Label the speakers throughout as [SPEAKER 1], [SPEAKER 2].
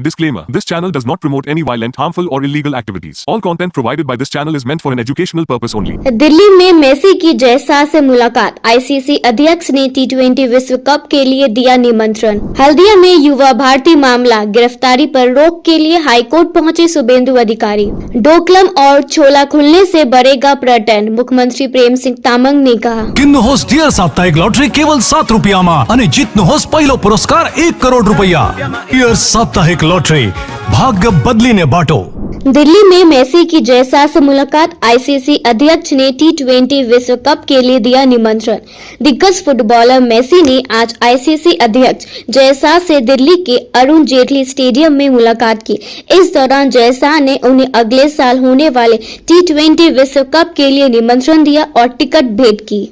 [SPEAKER 1] Disclaimer: This channel does not promote any violent, harmful or illegal activities. All content provided by this channel is meant for an educational purpose only.
[SPEAKER 2] Delhi में Messi की जयशाह से मुलाकात। ICC अध्यक्ष ने टी20 विश्व cup के लिए दिया निमंत्रण। हल्दिया में युवा भारती मामला, गिरफ्तारी पर रोक के लिए हाईकोर्ट पहुंचे शुभेंदु अधिकारी। डोकलम और छोला खुलने से बढ़ेगा पर्यटन, मुख्यमंत्री प्रेम सिंह तामंग ने कहा।
[SPEAKER 3] किन्न होस डियर साप्ताहिक लॉटरी केवल 7 રૂપિયામાં અને જીતનો હોસ પહેલો પુરસ્કાર 1 કરોડ રૂપિયા। डियर साप्ताहिक लॉटरी, भाग्य बदलीने बाटो।
[SPEAKER 2] दिल्ली में मेसी की जयशाह से मुलाकात। आईसीसी अध्यक्ष ने टी20 विश्व कप के लिए दिया निमंत्रण। दिग्गज फुटबॉलर मेसी ने आज आईसीसी अध्यक्ष जयशाह से दिल्ली के अरुण जेटली स्टेडियम में मुलाकात की। इस दौरान जयशाह ने उन्हें अगले साल होने वाले टी20 विश्व कप के लिए निमंत्रण दिया और टिकट भेंट की।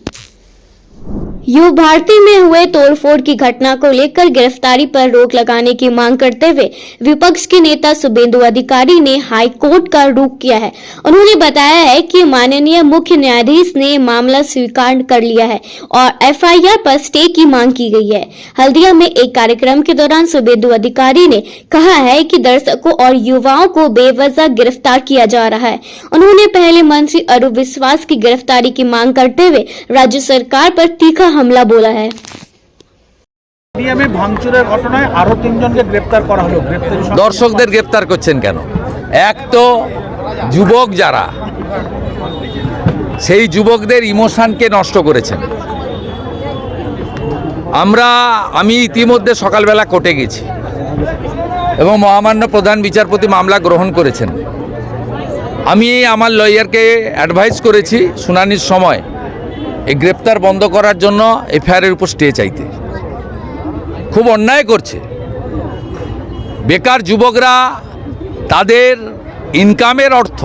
[SPEAKER 2] युवा भारती में हुए तोड़फोड़ की घटना को लेकर गिरफ्तारी पर रोक लगाने की मांग करते हुए विपक्ष के नेता शुभेंदु अधिकारी ने हाई कोर्ट का रुख किया है। उन्होंने बताया है कि माननीय मुख्य न्यायाधीश ने मामला स्वीकार कर लिया है और एफआईआर पर स्टे की मांग की गई है। हल्दिया में एक कार्यक्रम के दौरान शुभेंदु अधिकारी ने कहा है कि दर्शकों और युवाओं को बेवजह गिरफ्तार किया जा रहा है। उन्होंने पहले मंत्री अरूप विश्वास की गिरफ्तारी की मांग करते हुए राज्य सरकार पर तीखा हमला बोला है।
[SPEAKER 4] ভাঙচুরের ঘটনায় আরো 3 জনকে গ্রেফতার করা হলো।
[SPEAKER 5] দর্শকদের গ্রেফতার করছেন কেন? এক তো যুবক যারা, সেই যুবকদের ইমোশনকে নষ্ট করেছেন। আমি ইতিমধ্যে সকালবেলা কোর্টে গেছি এবং মহামান্য প্রধান বিচারপতি মামলা গ্রহণ করেছেন। আমি আমার লয়ারকে অ্যাডভাইস করেছি শুনানির সময় এই গ্রেপ্তার বন্ধ করার জন্য এফআইআরের উপর স্টে চাইতে। খুব অন্যায় করছে। বেকার যুবকরা তাদের ইনকামের অর্থ,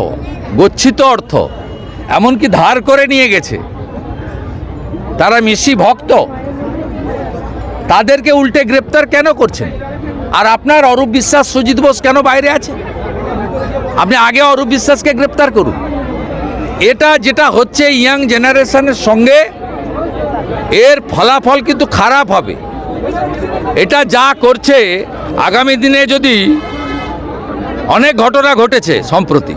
[SPEAKER 5] গচ্ছিত অর্থ এমনকি ধার করে নিয়ে গেছে। তারা মেসি ভক্ত, তাদেরকে উল্টে গ্রেপ্তার কেন করছেন? আর আপনার অরূপ বিশ্বাস, সুজিত বোস কেন বাইরে আছে? আপনি আগে অরূপ বিশ্বাসকে গ্রেপ্তার করুন। এটা যেটা হচ্ছে ইয়াং জেনারেশনের সঙ্গে, এর ফলাফল কিন্তু খারাপ হবে। এটা যা করছে আগামী দিনে যদি অনেক ঘটনা ঘটেছে সম্প্রতি,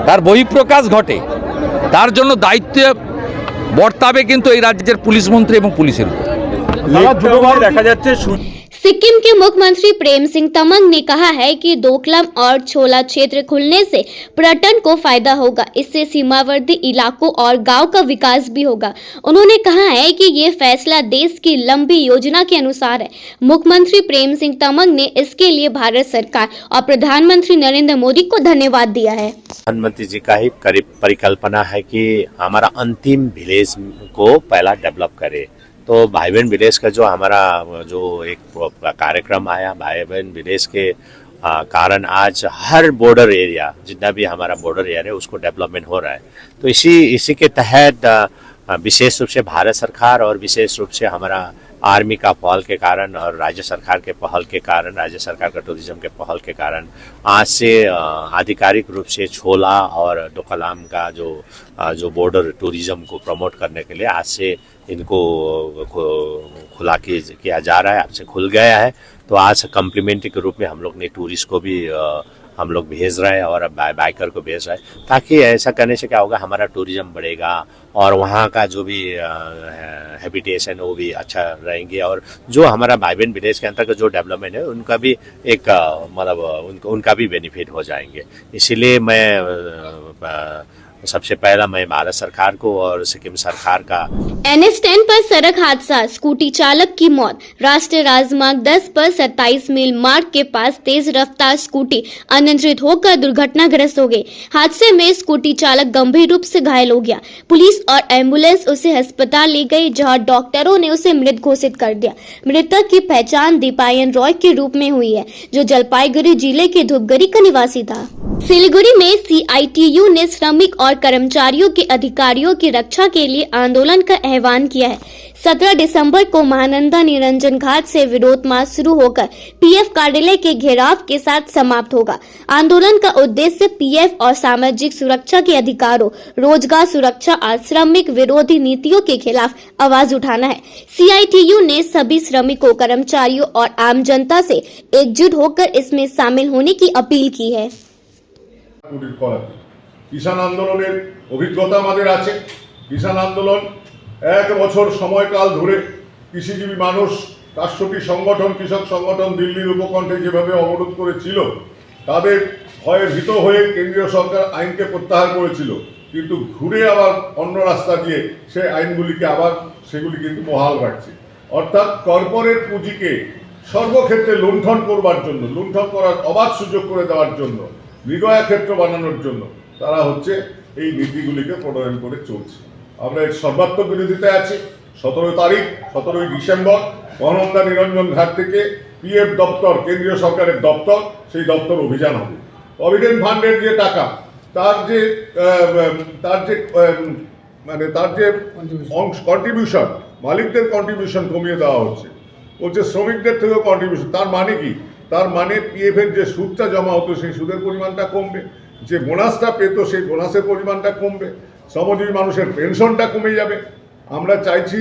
[SPEAKER 5] তার বহিঃপ্রকাশ ঘটে, তার জন্য দায়িত্ব বর্তাবে কিন্তু এই রাজ্যের পুলিশ মন্ত্রী এবং পুলিশের উপর।
[SPEAKER 4] দেখা যাচ্ছে
[SPEAKER 2] सिक्किम के मुख्यमंत्री प्रेम सिंह तमंग ने कहा है कि डोकलम और छोला क्षेत्र खुलने से पर्यटन को फायदा होगा। इससे सीमावर्ती इलाकों और गांव का विकास भी होगा। उन्होंने कहा है कि ये फैसला देश की लंबी योजना के अनुसार है। मुख्यमंत्री प्रेम सिंह तमंग ने इसके लिए भारत सरकार और प्रधानमंत्री नरेंद्र मोदी को धन्यवाद दिया है।
[SPEAKER 6] प्रधानमंत्री जी का ही परिकल्पना है कि हमारा अंतिम विलेज को पहला डेवलप करे। तो भाई बहन विलेज का जो हमारा जो एक कार्यक्रम आया, भाई बहन विलेज के कारण आज हर बॉर्डर एरिया, जितना भी हमारा बॉर्डर एरिया है, उसको डेवलपमेंट हो रहा है। तो इसी के तहत विशेष रूप से भारत सरकार और विशेष रूप से हमारा आर्मी का पहल के कारण और राज्य सरकार के पहल के कारण, राज्य सरकार का टूरिज्म के पहल के कारण आज से आधिकारिक रूप से छोला और डोकलाम का जो बॉर्डर टूरिज्म को प्रमोट करने के लिए आज से इनको खुला किया जा रहा है। आज से खुल गया है। तो आज कम्प्लीमेंट्री के रूप में हम लोग ने टूरिस्ट को भी हम लोग भेज रहे हैं और बाइकर को भेज रहे हैं, ताकि ऐसा करने से क्या होगा, हमारा टूरिज्म बढ़ेगा और वहाँ का जो भी हैबिटेशन वो भी अच्छा रहेंगे और जो हमारा भाई बहन विलेज के अंतर्गत जो डेवलपमेंट है उनका भी एक मतलब उनका भी बेनिफिट हो जाएंगे। इसीलिए मैं सबसे पहला मैं भारत सरकार को और सिक्किम सरकार का।
[SPEAKER 2] NH10 पर सड़क हादसा, स्कूटी चालक की मौत। राष्ट्रीय राजमार्ग 10 पर 27 मील मार्ग के पास तेज रफ्तार स्कूटी अनियंत्रित होकर दुर्घटनाग्रस्त हो गई। हादसे में स्कूटी चालक गंभीर रूप से घायल हो गया। पुलिस और एम्बुलेंस उसे अस्पताल ले गई, जहां डॉक्टरों ने उसे मृत घोषित कर दिया। मृतक की पहचान दीपायन रॉय के रूप में हुई है, जो जलपाईगुड़ी जिले के धूपगढ़ी का निवासी था। सिलीगुड़ी में CITU ने श्रमिक और कर्मचारियों के अधिकारियों की रक्षा के लिए आंदोलन का आह्वान किया है। 17 दिसंबर को महानंदा निरंजन घाट से विरोध मार्च शुरू होकर PF कार्यालय के घेराव के साथ समाप्त होगा। आंदोलन का उद्देश्य PF और सामाजिक सुरक्षा के अधिकारों, रोजगार सुरक्षा और श्रमिक विरोधी नीतियों के खिलाफ आवाज उठाना है। CITU ने सभी श्रमिकों, कर्मचारियों और आम जनता से एकजुट होकर इसमें शामिल होने की अपील की है।
[SPEAKER 7] किसान आंदोलনের অভিজ্ঞতা আমাদের আছে। কিষাণ আন্দোলন এক বছর সময়কাল ধরে কৃষিজীবী মানুষ, 400টি সংগঠন, কৃষক সংগঠন দিল্লির উপকণ্ঠে যেভাবে অবরোধ করেছিল, তাদের ভয়ে ভীত হয়ে কেন্দ্রীয় সরকার আইনকে প্রত্যাহার করেছিল, কিন্তু ঘুরে আবার অন্য রাস্তা দিয়ে সেই আইনগুলিকে আবার সেগুলি কিন্তু বহাল রাখছে। অর্থাৎ কর্পোরেট পুঁজিকে সর্বক্ষেত্রে লুণ্ঠন করবার জন্য, লুণ্ঠন করার অবাধ সুযোগ করে দেওয়ার জন্য, মৃগয়া ক্ষেত্র বানানোর জন্য তারা হচ্ছে এই নীতিগুলিকে প্রণয়ন করে চলছে। আমরা এর সর্বাত্মক বিরোধিতায় আছি। 17 ডিসেম্বর মহানন্দা নিরঞ্জন ঘাট থেকে PF দপ্তর, কেন্দ্রীয় সরকারের দপ্তর, সেই দপ্তর অভিযান হবে। প্রভিডেন্ট ফান্ডের যে টাকা, তার যে কন্ট্রিবিউশন, মালিকদের কন্ট্রিবিউশন কমিয়ে দেওয়া হচ্ছে, বলছে শ্রমিকদের থেকেও কন্ট্রিবিউশন। তার মানে কি? তার মানে PF এর যে সুদটা জমা হতো সেই সুদের পরিমাণটা কমবে, যে বোনাসটা পেত সেই বোনাসের পরিমাণটা কমবে, শ্রমজীবী মানুষের পেনশনটা কমে যাবে। আমরা চাইছি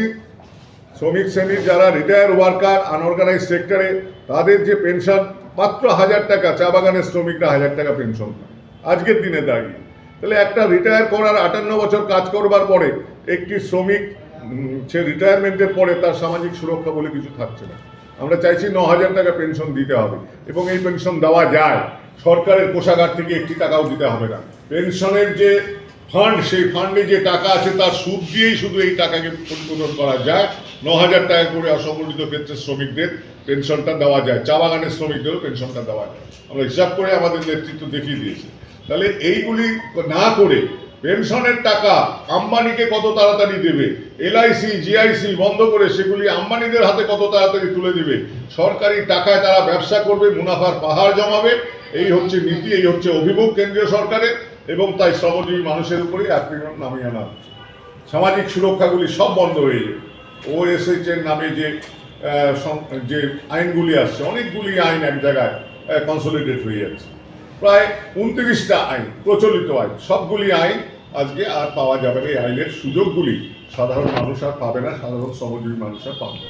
[SPEAKER 7] শ্রমিক শ্রেণীর যারা রিটায়ার ওয়ার্কার, আনঅর্গানাইজ সেক্টরে, তাদের যে পেনশন মাত্র 1000 টাকা, চা বাগানের শ্রমিকরা 1000 টাকা পেনশন পায় আজকের দিনে দাঁড়িয়ে। তাহলে একটা রিটায়ার করার 58 বছর কাজ করবার পরে একটি শ্রমিক সে রিটায়ারমেন্টের পরে তার সামাজিক সুরক্ষা বলে কিছু থাকছে না। আমরা চাইছি 9000 টাকা পেনশন দিতে হবে, এবং এই পেনশন দেওয়া যায়, সরকারের কোষাগার থেকে একটি টাকাও দিতে হবে না। পেনশনের যে ফান্ড, সেই ফান্ডে যে টাকা আছে তার সুদ দিয়েই শুধু এই টাকাকে পরিশোধন করা যায়। 9000 টাকা করে অসংগঠিত ক্ষেত্রে শ্রমিকদের পেনশনটা দেওয়া যায়, চা বাগানের শ্রমিকদেরও পেনশনটা দেওয়া যায়। আমরা হিসাব করে আমাদের নেতৃত্ব দেখিয়ে দিয়েছে। তাহলে এইগুলি না করে পেনশনের টাকা আম্বানিকে কত তাড়াতাড়ি দেবে, LIC GIC বন্ধ করে সেগুলি আম্বানিদের হাতে কত তাড়াতাড়ি তুলে দেবে, সরকারি টাকায় তারা ব্যবসা করবে, মুনাফার পাহাড় জমাবে, এই হচ্ছে নীতি, এই হচ্ছে অভিমুখ কেন্দ্রীয় সরকারের। এবং তাই শ্রমজীবী মানুষের উপরে আক্রমণ নামিয়ে আনা হচ্ছে। সামাজিক সুরক্ষাগুলি সব বন্ধ হয়ে যাবে। OSH এর নামে যে আইনগুলি আসছে, অনেকগুলি আইন এক জায়গায় কনসলিডেট হয়ে যাচ্ছে। প্রায় 29টা আইন, প্রচলিত আইন, সবগুলি আইন আজকে আর পাওয়া যাবে না। এই আইনের সুযোগগুলি সাধারণ মানুষ আর পাবে না, সাধারণ শ্রমজীবী মানুষ আর পাবে না।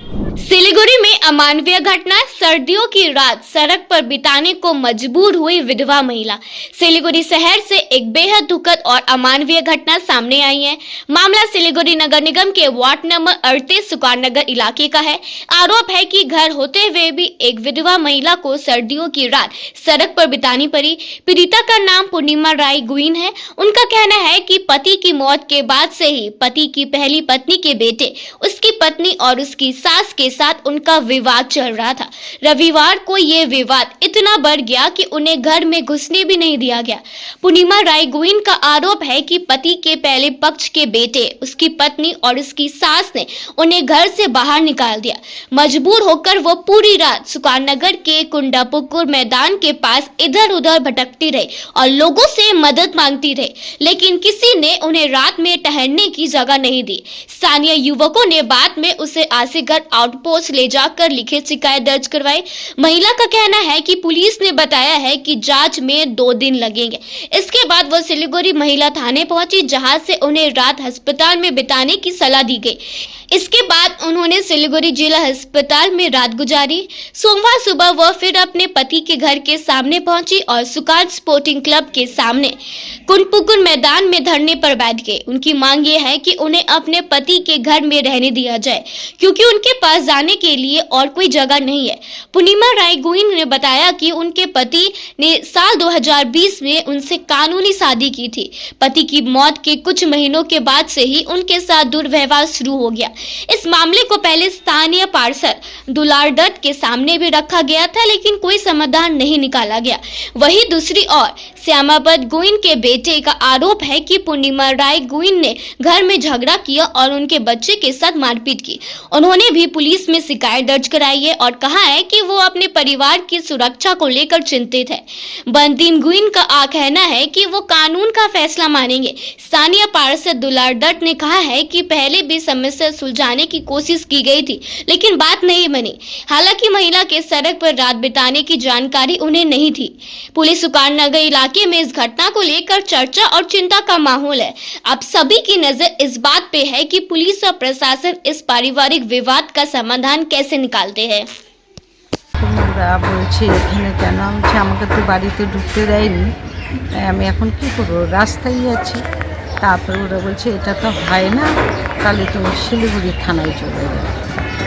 [SPEAKER 2] सिलीगुड़ी में अमानवीय घटना, सर्दियों की रात सड़क पर बिताने को मजबूर हुई विधवा महिला। सिलीगुड़ी शहर से एक बेहद दुखद और अमानवीय घटना सामने आई है। मामला सिलीगुड़ी नगर निगम के वार्ड नंबर 38 सुकार नगर इलाके का है। आरोप है कि घर होते हुए भी एक विधवा महिला को सर्दियों की रात सड़क पर बितानी पड़ी। पीड़िता का नाम पूर्णिमा राय गुइन है। उनका कहना है कि पति की मौत के बाद से ही पति की पहली पत्नी के बेटे, उसकी पत्नी और उसकी सास के साथ उनका विवाद चल रहा था। रविवार को ये विवाद इतना बढ़ गया कि उन्हें घर में घुसने भी नहीं दिया गया। पूर्णिमा राय गुइन का आरोप है कि पति के पहले पक्ष के बेटे, उसकी पत्नी और उसकी सास ने उन्हें घर से बाहर निकाल दिया। मजबूर होकर वो पूरी रात सुकारनगर के कुंडापुकुर मैदान के पास इधर उधर भटकती रही और लोगों से मदद मांगती रही, लेकिन किसी ने उन्हें रात में ठहरने की जगह नहीं दी। स्थानीय युवकों ने बाद में उसे आसीगढ़ आउटपोस्ट ले जाकर लिखित शिकायत दर्ज करवाई। महिला का कहना है कि पुलिस ने बताया है कि जांच में 2 दिन लगेंगे। इसके बाद वो सिलीगुड़ी महिला थाने पहुंची, जहां से उन्हें रात अस्पताल में बिताने की सलाह दी गई। इसके बाद उन्होंने सिलीगुड़ी जिला अस्पताल में रात गुजारी। सोमवार सुबह वह फिर अपने पति के घर के सामने पहुंची और सुकार स्पोर्टिंग क्लब के सामने कुंडपुकुर मैदान में धरने पर बैठ गए। उनकी मांग ये है कि उन्हें अपने पति के घर में रहने दिया जाए, क्योंकि उनके पास जाने के लिए और कोई जगह नहीं है। पूर्णिमा राय गुइन ने बताया कि उनके पति ने साल 2020 में उनसे कानूनी शादी की थी। पति की मौत के कुछ महीनों के बाद से ही उनके साथ दुर्व्यवहार शुरू हो गया। इस मामले को पहले स्थानीय पार्षद दुलार दत्त के सामने भी रखा गया था, लेकिन कोई समाधान नहीं निकाला गया। वहीं दूसरी ओर श्यामापद गुइन के बेटे का आरोप है कि पूर्णिमा राय गुइन ने घर में झगड़ा किया और उनके बच्चे के साथ मारपीट की। उन्होंने भी पुलिस में शिकायत दर्ज कराई है और कहा है कि वो अपने परिवार की सुरक्षा को लेकर चिंतित है। बंतिम गुइन का कहना है कि वो कानून का फैसला मानेंगे। स्थानीय पार्षद दुलार दत्त ने कहा है कि पहले भी समस्या सुलझाने की कोशिश की गई थी, लेकिन बात नहीं बनी। हालांकि महिला के सड़क पर रात बिताने की जानकारी उन्हें नहीं थी। पुलिस सुकारनगर इलाके में इस घटना को लेकर चर्चा और चिंता का माहौल है। अब सभी की नजर इस बात पे है कि पुलिस और प्रशासन इस पारिवारिक विवाद का समाधान कैसे निकालते हैं।
[SPEAKER 8] ওরা বলছে এখানে কেন, আমি বলছি আমাকে তো বাড়িতে ঢুকতে দেয়নি, আমি এখন কী করবো, রাস্তায় আছি। তারপরে ওরা বলছে এটা তো হয় না, তাহলে তুমি শিলিগুড়ি থানায় চলে যাও,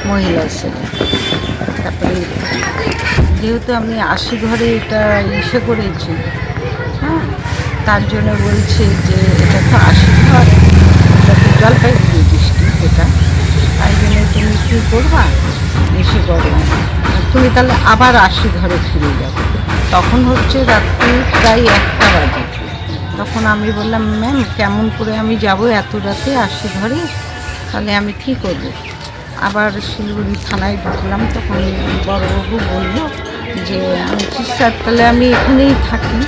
[SPEAKER 8] মহিলা ছেলে। তারপরে যেহেতু আমি 80 ঘরে এটা ইসে করেছি, হ্যাঁ, তার জন্য বলছে যে এটা তো 80 ঘর, এটা তো জলপাইগুড়ি ডিস্ট্রিক্ট, এটা তাই জন্য তুমি কী করবা, এসে করো তুমি তাহলে আবার 80 ঘরে ফিরে যাবে। তখন হচ্ছে রাত্রি প্রায় 1টা বাজে। তখন আমি বললাম ম্যাম কেমন করে আমি যাব এত রাতে 80 ঘরে, তাহলে আমি কী করব। আবার শিলিগুড়ি থানায় ঢুকলাম, তখন বড়বাবু বলল যে আমি স্যার তাহলে আমি এখানেই থাকি।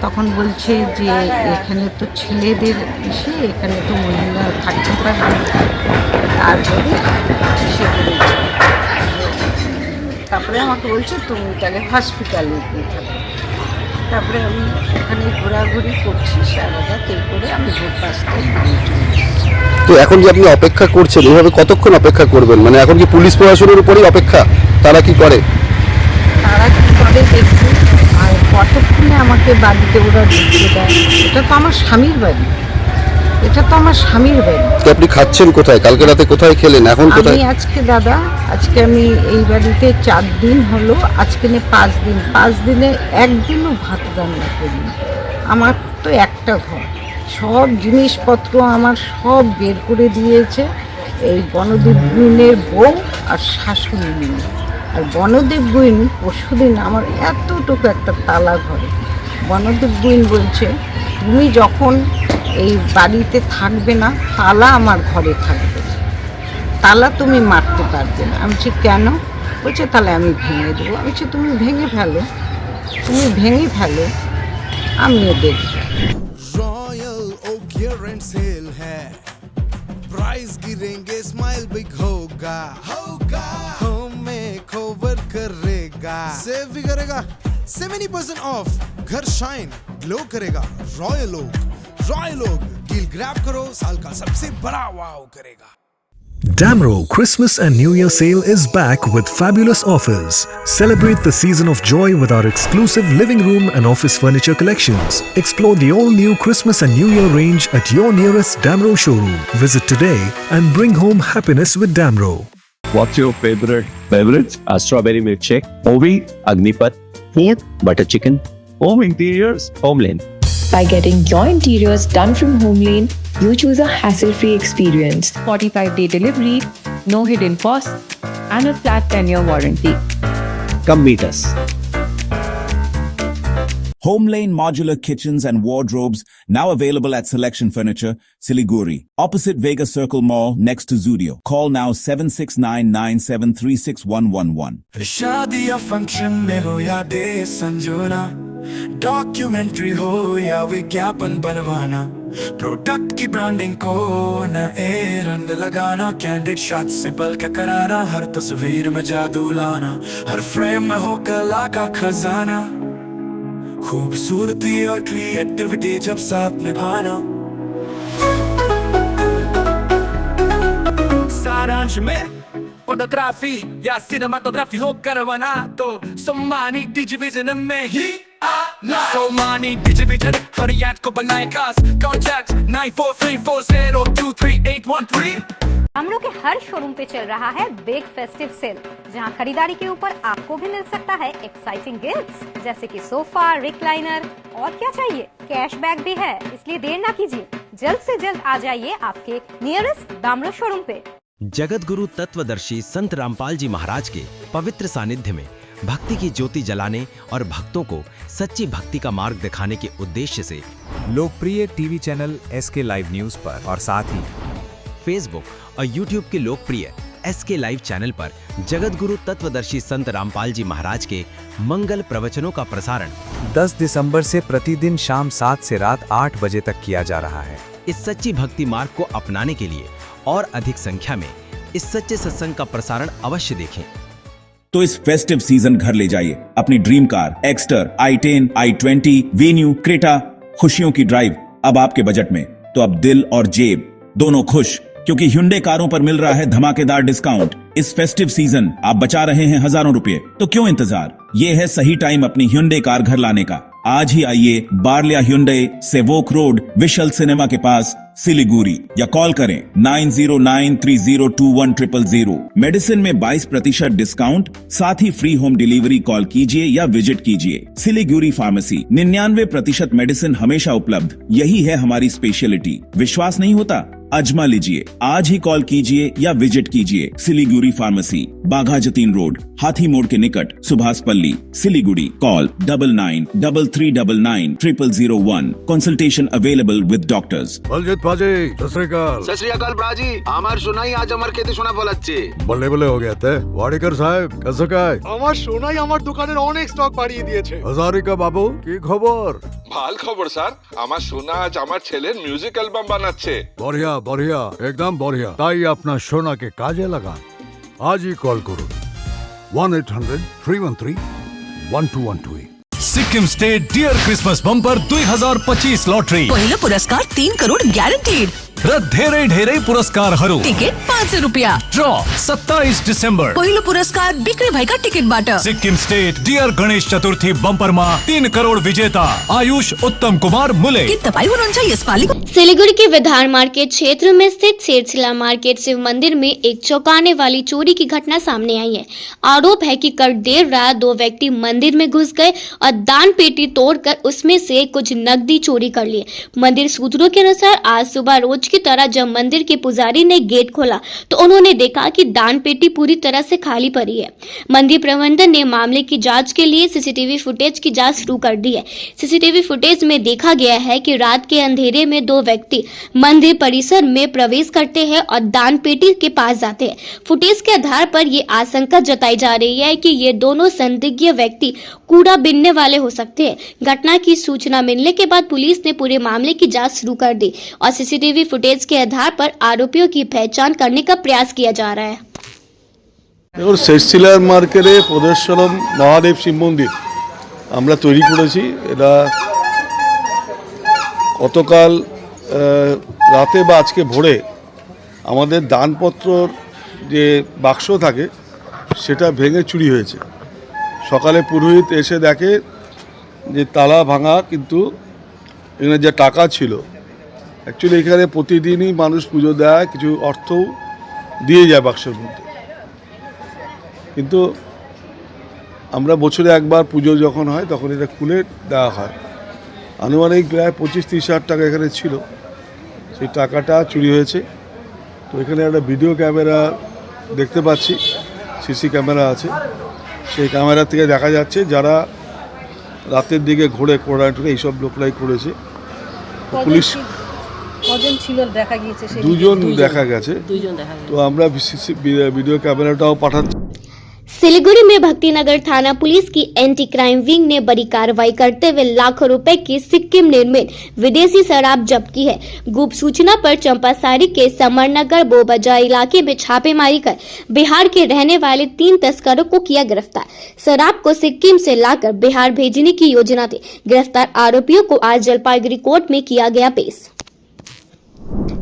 [SPEAKER 8] তখন বলছে যে এখানে তো ছেলেদের এসে, এখানে তো মহিলা থাকতে পারবে। তারপরে এসে বলেছে, তারপরে আমাকে বলছে তুমি তাহলে হসপিটালে গিয়ে থাকো। তারপরে আমি ওখানে ঘোরাঘুরি করছি সারা রাত, এই করে আমি ভোর 5টায় বাড়ি চলে এসেছি।
[SPEAKER 9] তো এখন কি আপনি অপেক্ষা করছেন, এভাবে কতক্ষণ অপেক্ষা করবেন? মানে এখন কি পুলিশ প্রশাসনের উপরেই অপেক্ষা, তারা কি করে?
[SPEAKER 8] তারা কী করে দেখছি, আর কতক্ষণে আমাকে বাড়িতে ওরা ঢুকতে দেয়। এটা তো আমার স্বামীর বাড়ি, এটা তো আমার স্বামীর বাড়ি।
[SPEAKER 9] তো আপনি খাচ্ছেন কোথায়? কালকে রাতে কোথায় খেলেন, এখন কোথায়?
[SPEAKER 8] আমি আজকে দাদা, আজকে আমি এই বাড়িতে 4 দিন হলো, আজকে নিয়ে 5 দিন, 5 দিনে একদিনও ভাত রান্না করিনি। আমার তো একটা ঘর, সব জিনিসপত্র আমার সব বের করে দিয়েছে এই বনদেব গুইনের বউ আর শাশুড়ি মিলে। আর বনদেব গুইন পরশুদিন আমার এতটুকু একটা তালা ঘরে, বনদেব গুইন বলছে তুমি যখন এই বাড়িতে থাকবে না, তালা আমার ঘরে থাকবে, তালা তুমি মারতে পারবে না। আমি বলছি কেন? বলছে তাহলে আমি ভেঙে দেবো। আমি বলছি তুমি ভেঙে ফেলো, তুমি ভেঙে ফেলো, আমিও দেখব।
[SPEAKER 10] Royal Oak year end sale है, प्राइस गिरेंगे स्माइल बिग होगा, होम में कवर करेगा, सेव भी करेगा, 70% ऑफ, घर शाइन ग्लो करेगा। रॉयल ओक डील ग्रैब करो, साल का सबसे बड़ा वाव करेगा।
[SPEAKER 3] Damro Christmas and New Year sale is back with fabulous offers. Celebrate the season of joy with our exclusive living room and office furniture collections. Explore the all-new Christmas and New Year range at your nearest Damro showroom. Visit today and bring home happiness with Damro.
[SPEAKER 11] What's your favorite beverage? A strawberry milkshake. Movie? Agnipath.
[SPEAKER 12] Yep.
[SPEAKER 11] Butter chicken. Home interiors? Homeland.
[SPEAKER 12] By getting your interiors done from Homelane, you choose a hassle-free experience. 45-day delivery, no hidden costs, and a flat 10-year warranty.
[SPEAKER 11] Come meet us.
[SPEAKER 13] Homelane Modular Kitchens and Wardrobes, now available at Selection Furniture, Siliguri, opposite Vega Circle Mall, next to Zudio. Call now 7699736111.
[SPEAKER 10] शादी या function में हो या day संजोना, documentary हो या विज्ञापन बनवाना, product की ब्रांडिंग को न रंग लगाना, कैंडिड शॉट से पल के कराना, हर तस्वीर में जादू लाना, हर फ्रेम में हो कला का खजाना, खूबसूरती और क्रिएटिविटी जब साथ निभाना। सारांश में फोटोग्राफी या सिनेमाटोग्राफी हो करवाना तो सोमानी डिजिविजन में ही आना। सोमानी डिजिविजन फरियाद को बनाए खास, कॉन्टैक्ट 9434023813।
[SPEAKER 14] डामरो के हर शोरूम पे चल रहा है बिग फेस्टिव सेल, जहां खरीदारी के ऊपर आपको भी मिल सकता है एक्साइटिंग गिफ्ट्स, जैसे कि सोफा, रिक्लाइनर और क्या चाहिए, कैशबैक भी है। इसलिए देर ना कीजिए, जल्द से जल्द आ जाइए आपके नियरेस्ट डामरो शोरूम पे।
[SPEAKER 15] जगत गुरु तत्वदर्शी संत रामपाल जी महाराज के पवित्र सानिध्य में भक्ति की ज्योति जलाने और भक्तों को सच्ची भक्ति का मार्ग दिखाने के उद्देश्य से
[SPEAKER 16] लोकप्रिय TV channel SK live news पर और साथ ही
[SPEAKER 15] फेसबुक और यूट्यूब के लोकप्रिय SK लाइव चैनल पर जगत गुरु तत्वदर्शी संत रामपाल जी महाराज के मंगल प्रवचनों का प्रसारण
[SPEAKER 16] 10 दिसंबर से प्रतिदिन शाम 7 से रात 8 बजे तक किया जा रहा है।
[SPEAKER 15] इस सच्ची भक्ति मार्ग को अपनाने के लिए और अधिक संख्या में इस सच्चे सत्संग का प्रसारण अवश्य देखें।
[SPEAKER 13] तो इस फेस्टिव सीजन घर ले जाइए अपनी dream car Exter, i10, i20, venue, Creta. खुशियों की ड्राइव अब आपके बजट में, तो अब दिल और जेब दोनों खुश, क्योंकि Hyundai कारों पर मिल रहा है धमाकेदार डिस्काउंट। इस फेस्टिव सीजन आप बचा रहे हैं हजारों रुपए, तो क्यों इंतजार? ये है सही टाइम अपनी Hyundai कार घर लाने का। आज ही आइए बार्लिया Hyundai, Sevoke road, we shall cinema के पास, सिलीगुड़ी, या कॉल करें 9093021000। मेडिसिन में 22% डिस्काउंट, साथ ही फ्री होम डिलीवरी। कॉल कीजिए या विजिट कीजिए। सिलीगुड़ी फार्मेसी, 99% मेडिसिन हमेशा उपलब्ध। यही है हमारी स्पेशलिटी। विश्वास नहीं होता? अजमा लीजिए। आज ही कॉल कीजिए या विजिट कीजिए। सिलीगुड़ी फार्मेसी, बाघा जतीन रोड, हाथी मोड़ के निकट, सुभाष पल्ली, Siliguri. Call 9933990001। Consultation available with doctors.
[SPEAKER 7] Baljit ভাজি সত শ্রী আকাল।
[SPEAKER 9] सत श्री अकाल ब्राजी, আমার শোনাই আজ আমার খেতে শোনা বলাচ্ছে।
[SPEAKER 7] বলে বলে हो गया थे वाडेकर साहब कैसे काय?
[SPEAKER 9] আমার শোনাই আমার দোকানের অনেক স্টক বাড়িয়ে দিয়েছে।
[SPEAKER 7] হাজারিকা বাবু কি খবর?
[SPEAKER 17] ভাল খবর স্যার, আমার সোনা আজ আমার ছেলের মিউজিক অ্যালবাম বানাচ্ছে।
[SPEAKER 7] बढ़िया बढ़िया एकदम बढ़िया। তাই আপনার সোনাকে কাজে লাগান। আজই কল করুন 1-800-313-1212।
[SPEAKER 18] Sikkim state dear Christmas bumper 2025 lottery.
[SPEAKER 19] पहिलो पुरस्कार 3 करोड ग्यारेन्टेड
[SPEAKER 18] र धेरै धेरै पुरस्कारहरू।
[SPEAKER 19] टिकट 500 रुपैयाँ।
[SPEAKER 18] ड्र 27 डिसेम्बर।
[SPEAKER 19] पहिलो पुरस्कार बिक्री भएका टिकटबाट।
[SPEAKER 18] सिक्किम स्टेट डियर गणेश चतुर्थी बम्परमा 3 करोड विजेता आयुष उत्तम कुमार मुले।
[SPEAKER 19] के तपाईँ हुनुहुन्छ यसपालि?
[SPEAKER 2] सिलीगुड़ी के विधान मार्केट क्षेत्र में स्थित शेरशिला मार्केट शिव मंदिर में एक चौंकाने वाली चोरी की घटना सामने आई है। आरोप है कि कल देर रात 2 व्यक्ति मंदिर में घुस गए और दान पेटी तोड़कर उसमें से कुछ नकदी चोरी कर लिए। मंदिर सूत्रों के अनुसार आज सुबह रोज की तरह जब मंदिर के पुजारी ने गेट खोला तो उन्होंने देखा कि दान पेटी पूरी तरह से खाली पड़ी है। मंदिर प्रबंधन ने मामले की जांच के लिए सीसीटीवी फुटेज की जांच शुरू कर दी है। सीसीटीवी फुटेज में देखा गया है कि रात के अंधेरे में 2 व्यक्ति मंदिर परिसर में प्रवेश करते हैं और दान पेटी के पास जाते हैं। फुटेज के आधार पर ये आशंका जताई जा रही है कि ये दोनों संदिग्ध व्यक्ति कूड़ा बीनने वाले हो सकते हैं। घटना की सूचना मिलने के बाद पुलिस ने पूरे मामले की जांच शुरू कर दी और सीसीटीवी फुटेज के आधार पर आरोपियों की पहचान करने का प्रयास किया जा रहा है।
[SPEAKER 20] দেখুন শেরশিলার মার্কেটে প্রদেশ্বরম মহাদেব শিব মন্দির আমরা তৈরি করেছি। এটা গতকাল রাতে বা আজকে ভোরে আমাদের দানপত্রর যে বাক্স থাকে সেটা ভেঙে চুরি হয়েছে। সকালে পুরোহিত এসে দেখে যে তালা ভাঙা, কিন্তু এখানে যে টাকা ছিল, অ্যাকচুয়ালি এখানে প্রতিদিনই মানুষ পুজো দেয়, কিছু অর্থও দিয়ে যায় বাক্সের মধ্যে, কিন্তু আমরা বছরে একবার পুজো যখন হয় তখন এটা খুলে দেওয়া হয়। আনুমানিক প্রায় 25-30 হাজার টাকা এখানে ছিল, সেই টাকাটা চুরি হয়েছে। তো এখানে একটা ভিডিও ক্যামেরা দেখতে পাচ্ছি, সিসি ক্যামেরা আছে, সেই ক্যামেরা থেকে দেখা যাচ্ছে যারা রাতের দিকে ঘোরে কোড়াটুরে এইসব লোকরাই করেছে। পুলিশ
[SPEAKER 8] কজন ছিল দেখা গিয়েছে?
[SPEAKER 20] 2 জন দেখা গেছে। তো আমরা ভিডিও ক্যামেরাটাও পাঠাচ্ছি।
[SPEAKER 2] सिलीगुड़ी में भक्तिनगर थाना पुलिस की एंटी क्राइम विंग ने बड़ी कार्रवाई करते हुए लाखों रुपए की सिक्किम निर्मित विदेशी शराब जब्त की है। गुप्त सूचना पर चंपासारी के समरनगर बोबाजार इलाके में छापेमारी कर बिहार के रहने वाले 3 तस्करों को किया गिरफ्तार। शराब को सिक्किम से लाकर बिहार भेजने की योजना थी। गिरफ्तार आरोपियों को आज जलपाईगुड़ी कोर्ट में किया गया पेश।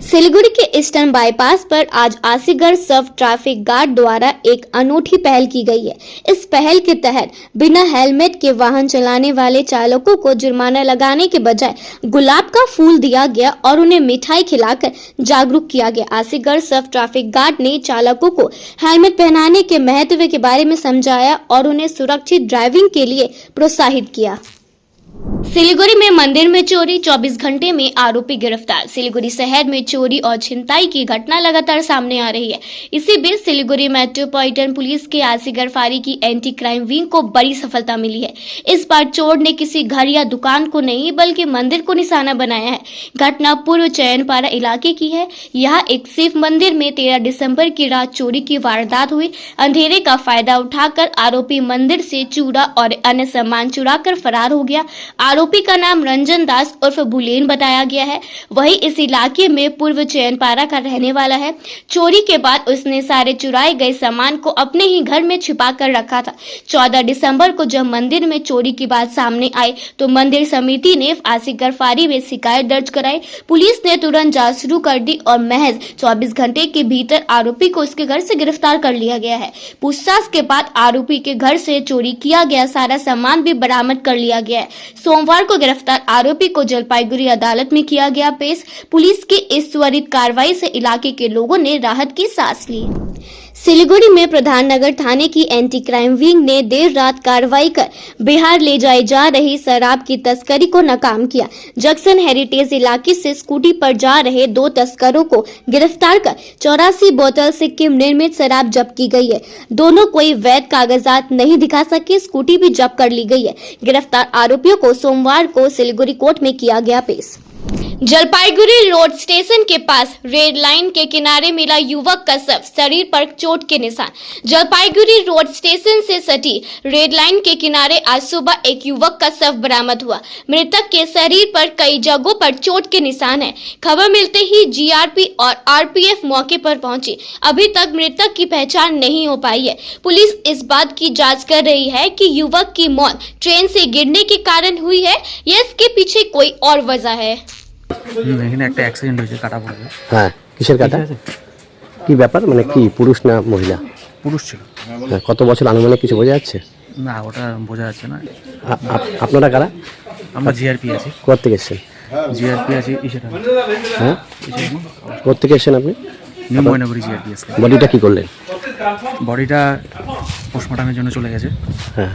[SPEAKER 2] सिलीगुड़ी के ईस्टर्न बाईपास पर आज आसीगढ़ सब ट्रैफिक गार्ड द्वारा एक अनूठी पहल की गई है। इस पहल के तहत बिना हेलमेट के वाहन चलाने वाले चालकों को जुर्माना लगाने के बजाय गुलाब का फूल दिया गया और उन्हें मिठाई खिलाकर जागरूक किया गया। आसीगढ़ सब ट्रैफिक गार्ड ने चालकों को हेलमेट पहनाने के महत्व के बारे में समझाया और उन्हें सुरक्षित ड्राइविंग के लिए प्रोत्साहित किया। सिलीगुड़ी में मंदिर में चोरी, 24 घंटे में आरोपी गिरफ्तार। सिलीगुड़ी शहर में चोरी और छिनताई की घटना लगातार सामने आ रही है। इसी बीच सिलीगुड़ी मेट्रोपॉलिटन पुलिस के आसिगर फारी की एंटी क्राइम विंग को बड़ी सफलता मिली है। इस बार चोर ने किसी घर या दुकान को नहीं बल्कि मंदिर को निशाना बनाया है। घटना पूर्व चयनपारा इलाके की है। यहाँ एक शिव मंदिर में 13 दिसंबर की रात चोरी की वारदात हुई। अंधेरे का फायदा उठाकर आरोपी मंदिर से चूड़ा और अन्य सामान चुराकर फरार हो गया। आरोपी का नाम रंजन दास उर्फ बुलेन बताया गया है। वही इस इलाके में पूर्व चयनपारा का रहने वाला है। चोरी के बाद उसने सारे चुराए गए सामान को अपने ही घर में छिपा कर रखा था। 14 दिसंबर को जब मंदिर में चोरी की बात सामने आई तो मंदिर समिति ने आसिगर फारी में शिकायत दर्ज कराई। पुलिस ने तुरंत जांच शुरू कर दी और महज 24 घंटे के भीतर आरोपी को उसके घर से गिरफ्तार कर लिया गया है। पूछताछ के बाद आरोपी के घर से चोरी किया गया सारा सामान भी बरामद कर लिया गया है। सोमवार को गिरफ्तार आरोपी को जलपाईगुड़ी अदालत में किया गया पेश। पुलिस की इस त्वरित कार्रवाई से इलाके के लोगों ने राहत की सांस ली। सिलीगुड़ी में प्रधान नगर थाने की एंटी क्राइम विंग ने देर रात कार्रवाई कर बिहार ले जाई जा रही शराब की तस्करी को नाकाम किया। जंक्शन हेरिटेज इलाके से स्कूटी पर जा रहे 2 तस्करों को गिरफ्तार कर 84 बोतल सिक्किम निर्मित शराब जब्त की गई है। दोनों कोई वैध कागजात नहीं दिखा सके, स्कूटी भी जब्त कर ली गई है। गिरफ्तार आरोपियों को सोमवार को सिलीगुड़ी कोर्ट में किया गया पेश। जलपाईगुड़ी रोड स्टेशन के पास रेड लाइन के किनारे मिला युवक का शव, शरीर पर चोट के निशान। जलपाईगुड़ी रोड स्टेशन से सटी रेड लाइन के किनारे आज सुबह एक युवक का शव बरामद हुआ। मृतक के शरीर पर कई जगहों पर चोट के निशान है। खबर मिलते ही जीआरपी और आरपीएफ मौके पर पहुंची। अभी तक मृतक की पहचान नहीं हो पाई है। पुलिस इस बात की जाँच कर रही है कि युवक की मौत ट्रेन से गिरने के कारण हुई है या इसके पीछे कोई और वजह है।
[SPEAKER 21] এখানে একটা অ্যাক্সিডেন্ট হয়েছে, কাটা পড়েছে।
[SPEAKER 9] হ্যাঁ, কিসের কাটা? কি ব্যাপার, মানে কি পুরুষ না মহিলা?
[SPEAKER 21] পুরুষ ছিল।
[SPEAKER 9] কত বছর আনুমানিক কিছু বোঝা যাচ্ছে?
[SPEAKER 21] না, ওটা বোঝা যাচ্ছে না।
[SPEAKER 9] আপনারা কারা?
[SPEAKER 21] আমরা জিআরপি আছি।
[SPEAKER 9] কোথা থেকে এসেছেন?
[SPEAKER 21] জিআরপি আছি ইসেটা।
[SPEAKER 9] হ্যাঁ, কোথা থেকে এসেছেন আপনি?
[SPEAKER 21] নিউ ময়নাগুড়ি জিআরপি আছে।
[SPEAKER 9] বডিটা কি করলেন?
[SPEAKER 21] বডিটা পোস্টমর্টমের জন্য চলে গেছে।
[SPEAKER 9] হ্যাঁ।